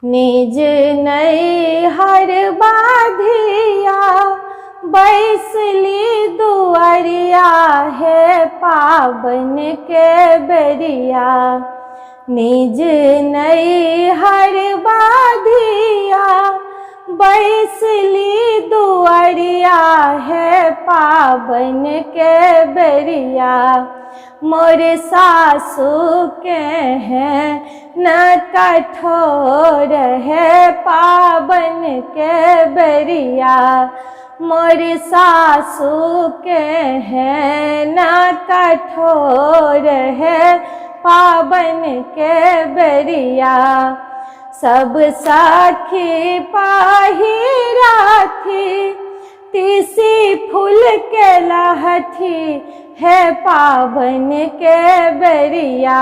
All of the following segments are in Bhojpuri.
निज नैहर बाधिया बैसली दुआरिया है पावन के बेरिया। निज नैहर बाधिया बैसली दुआरिया है पावन के बेरिया। मोर सासू के हैं न कठोर है पावन के बेरिया। मोर सासू के हैं न कठोर है पावन के बेरिया। सब साखी पाहिरा थी तीसी फूल के लहठी है पावन के बेरिया।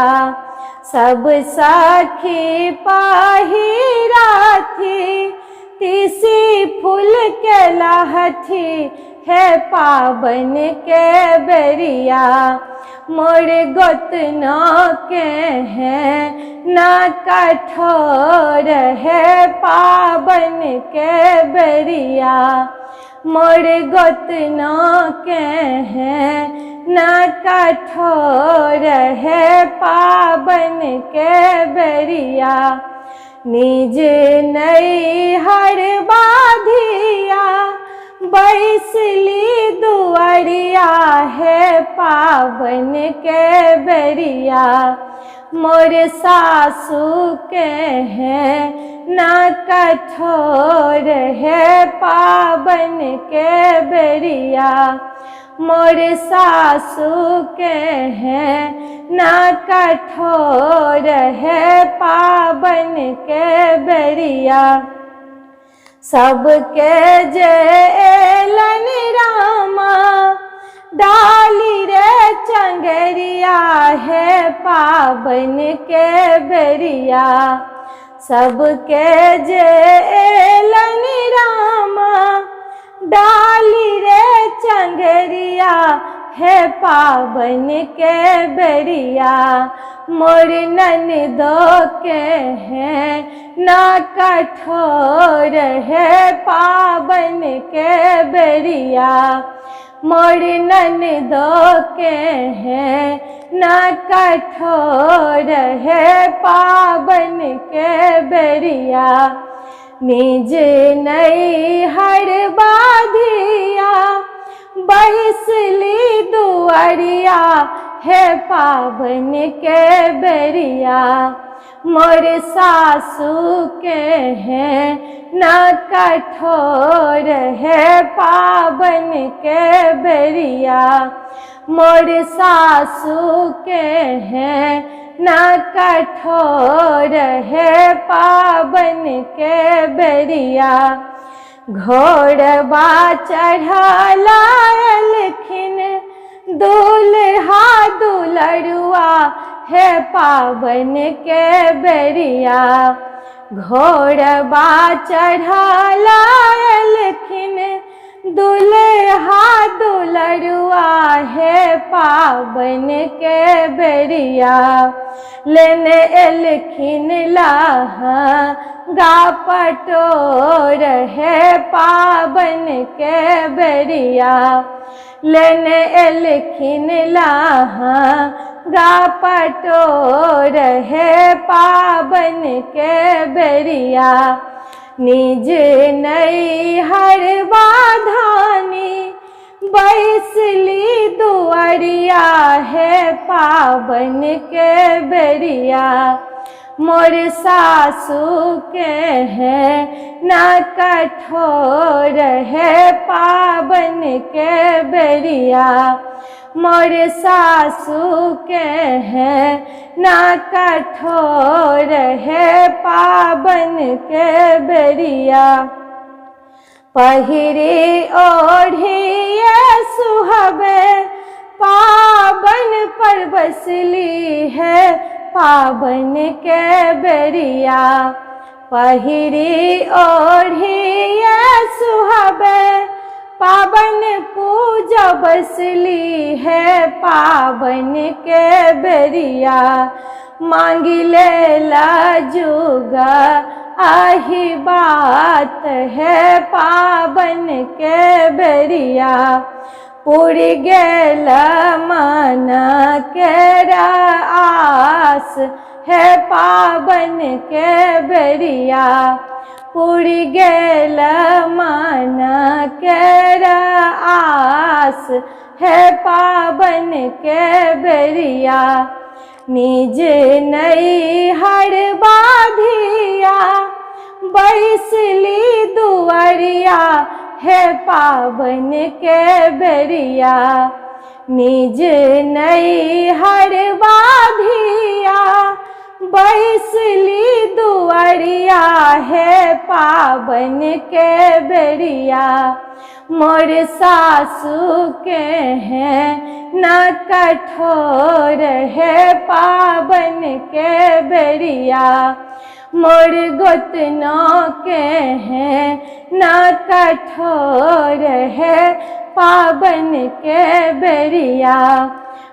सब साखी पाहिरा थी तीसी फूल के लहठी है पावन के बेरिया। मोर गोतनों के हैं न कठोर है पावन के बेरिया। मोर गोतनों के हैं न कठोर है पावन के बेरिया। निज नैहर बाधिया बैसली दुआरिया है पावन के बेरिया। मोर सासू के हैं न कठोर है पावन के बेरिया। मोर सासू के हैं न कठोर है पावन के बेरिया। सबके जेलन रामा डाली रे चंगरिया है पावन के बेरिया। सबके जेलन रामा डाली रे चंगरिया है पावन के बेरिया। मोर ननदो के हैं न कठोर है पावन के बेरिया। मोर ननदो के हैं न कठोर है पावन के बेरिया। निज नैहर बाधिया बैसली दुआरिया है पावन के बेरिया। मोर सासू के हैं न कठोर है पावन के बेरिया। मोर सासू के हैं न कठोर है पावन के बेरिया। घोड़वा चढ़ला एलखिन दूल्हा दुलरुआ है पावन के बेरिया। घोड़वा चढ़ला एलखिन दूल्हा दुलरुआ है पावन के बेरिया। लेने एलखिन लाहा गा पटोर है पावन के बेरिया। लेने एलखिन लाहा गा पटोर है पावन के बेरिया। निज नैहर बाधानी बैसली दुआरिया है पावन के बेरिया। मोर सासू के हैं न कठोर है पावन के बेरिया। मोर सासू के हैं न कठोर है पावन के बेरिया। पहिरी ओढ़िए सुहबे पावन पर बसली है पावन के बेरिया। पहिरी ओढ़िए सुहबे पावन पूजा बसली है पावन के बेरिया। मांगिले लाजुगा आही बात है पावन के बेरिया। उड़ गेल मन केरा आस है पावन के बेरिया। उड़ गेल मन केरा आस है पावन के बेरिया। निज नैहर बाधिया बैसली दुआरिया है पावन के बेरिया। निज नैहर बाधिया बैसली दुआरिया है पावन के बेरिया। मोर सासू के हैं न कठोर है पावन के बेरिया। मोर गोतनों के हैं न कठोर है पावन के बेरिया।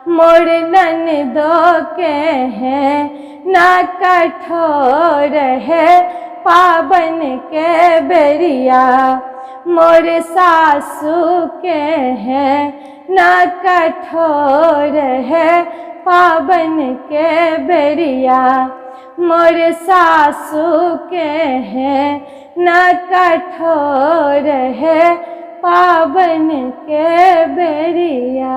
मोर ननदों के हैं न कठोर है पावन के बेरिया। मोर सासू के हैं न कठोर है पावन के बेरिया। मोर सासू के हैं न कठोर है पावन के बेरिया।